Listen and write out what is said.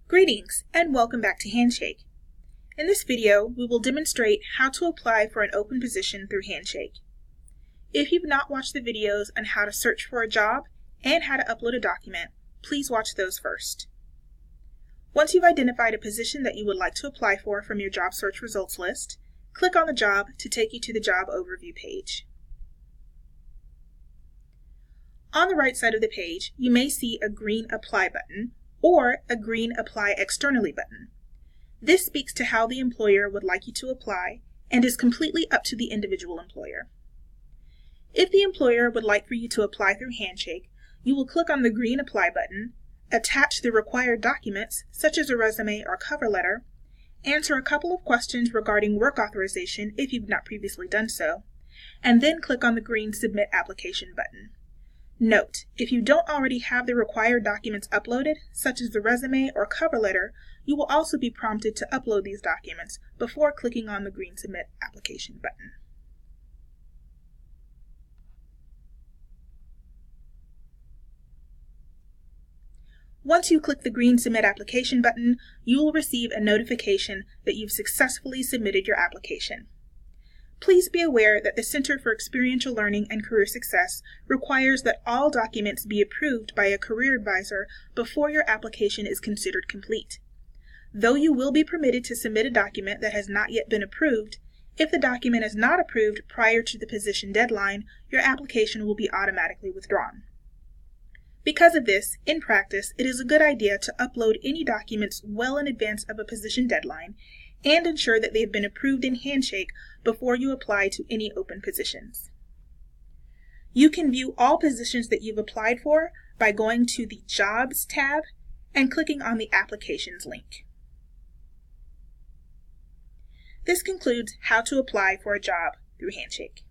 Greetings and welcome back to Handshake. In this video, we will demonstrate how to apply for an open position through Handshake. If you've not watched the videos on how to search for a job and how to upload a document, please watch those first. Once you've identified a position that you would like to apply for from your job search results list, click on the job to take you to the job overview page. On the right side of the page, you may see a green Apply button or a green Apply Externally button. This speaks to how the employer would like you to apply and is completely up to the individual employer. If the employer would like for you to apply through Handshake, you will click on the green Apply button, attach the required documents such as a resume or cover letter, answer a couple of questions regarding work authorization if you've not previously done so, and then click on the green Submit Application button. Note, if you don't already have the required documents uploaded, such as the resume or cover letter, you will also be prompted to upload these documents before clicking on the green Submit Application button. Once you click the green Submit Application button, you will receive a notification that you've successfully submitted your application. Please be aware that the Center for Experiential Learning and Career Success requires that all documents be approved by a career advisor before your application is considered complete. Though you will be permitted to submit a document that has not yet been approved, if the document is not approved prior to the position deadline, your application will be automatically withdrawn. Because of this, in practice, it is a good idea to upload any documents well in advance of a position deadline and ensure that they have been approved in Handshake before you apply to any open positions. You can view all positions that you've applied for by going to the Jobs tab and clicking on the Applications link. This concludes how to apply for a job through Handshake.